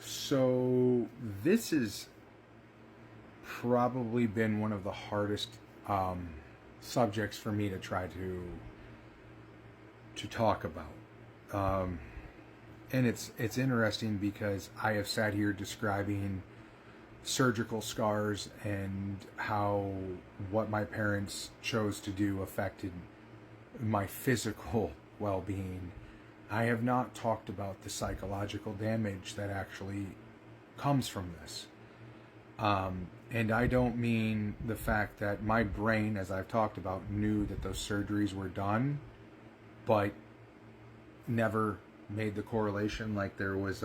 So this has probably been one of the hardest subjects for me to try to talk about. And it's interesting because I have sat here describing surgical scars and how what my parents chose to do affected my physical well-being. I have not talked about the psychological damage that actually comes from this. And I don't mean the fact that my brain, as I've talked about, knew that those surgeries were done, but never made the correlation. Like there was,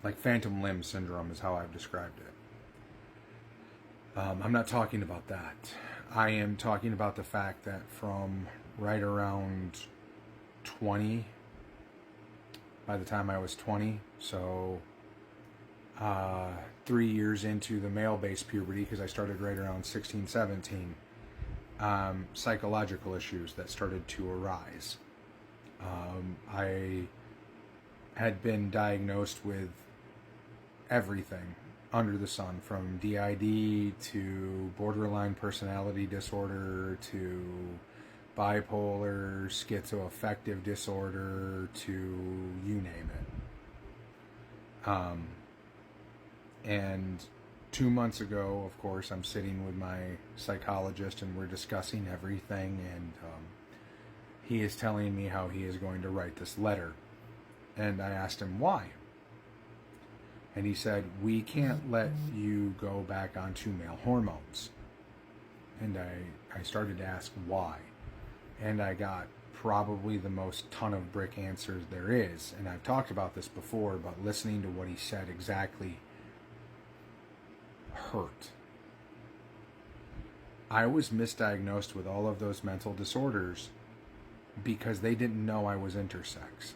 like phantom limb syndrome is how I've described it. I'm not talking about that. I am talking about the fact that from right around 20, by the time I was 20, so 3 years into the male-based puberty, because I started right around 16, 17, psychological issues that started to arise. I had been diagnosed with everything under the sun, from DID to borderline personality disorder to bipolar, schizoaffective disorder, to you name it. And 2 months ago, of course, I'm sitting with my psychologist and we're discussing everything, and he is telling me how he is going to write this letter. And I asked him why. And he said, we can't let you go back onto male hormones. And I started to ask why. And I got probably the most ton of brick answers there is. And I've talked about this before, but listening to what he said exactly hurt. I was misdiagnosed with all of those mental disorders because they didn't know I was intersex.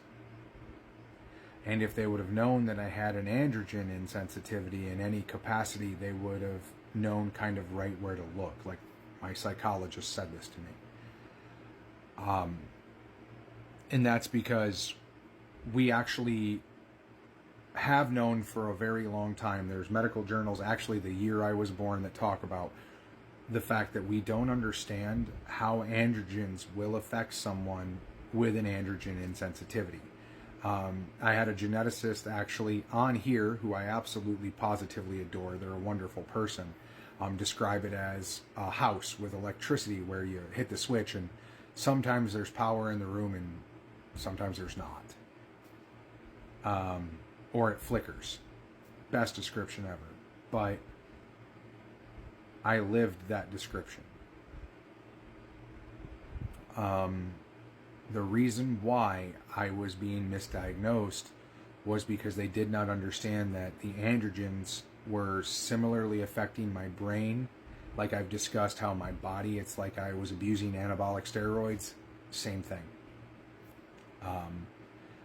And if they would have known that I had an androgen insensitivity in any capacity, they would have known kind of right where to look. Like my psychologist said this to me. And that's because we actually have known for a very long time. There's medical journals, actually the year I was born, that talk about the fact that we don't understand how androgens will affect someone with an androgen insensitivity. I had a geneticist actually on here who I absolutely positively adore. They're a wonderful person. Describe it as a house with electricity where you hit the switch and sometimes there's power in the room and sometimes there's not. Or it flickers. Best description ever. But I lived that description. The reason why I was being misdiagnosed was because they did not understand that the androgens were similarly affecting my brain. Like I've discussed how my body, it's like I was abusing anabolic steroids. Same thing.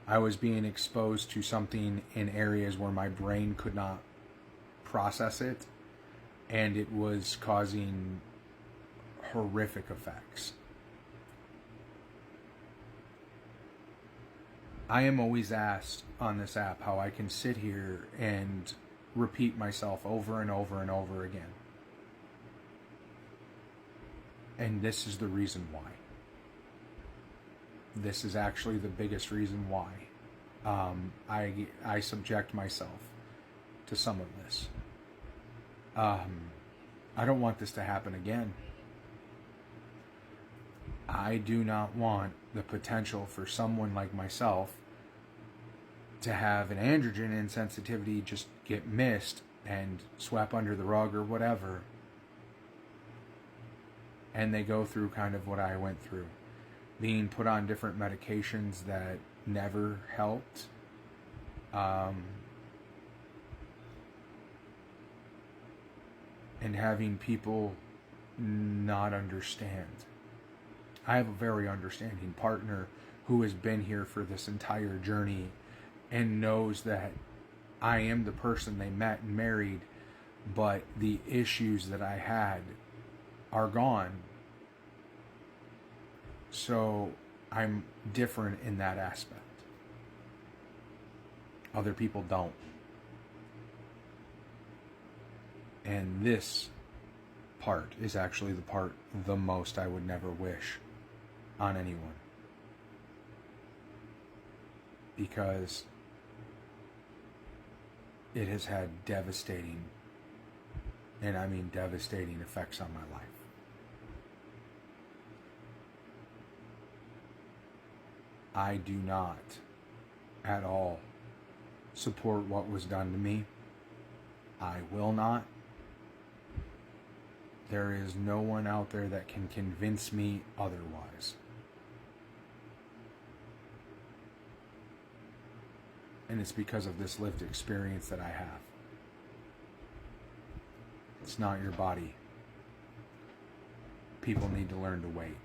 I was being exposed to something in areas where my brain could not process it, and it was causing horrific effects. I am always asked on this app how I can sit here and repeat myself over and over and over again. And this is the reason why. This is actually the biggest reason why I subject myself to some of this. I don't want this to happen again. I do not want the potential for someone like myself to have an androgen insensitivity just get missed and swept under the rug or whatever, and they go through kind of what I went through, being put on different medications that never helped, and having people not understand. I have a very understanding partner who has been here for this entire journey and knows that I am the person they met and married, but the issues that I had are gone. So I'm different in that aspect. Other people don't. And this part is actually the part the most I would never wish on anyone. Because it has had devastating, and I mean devastating, effects on my life. I do not at all support what was done to me. I will not. There is no one out there that can convince me otherwise. And it's because of this lived experience that I have. It's not your body. People need to learn to wait.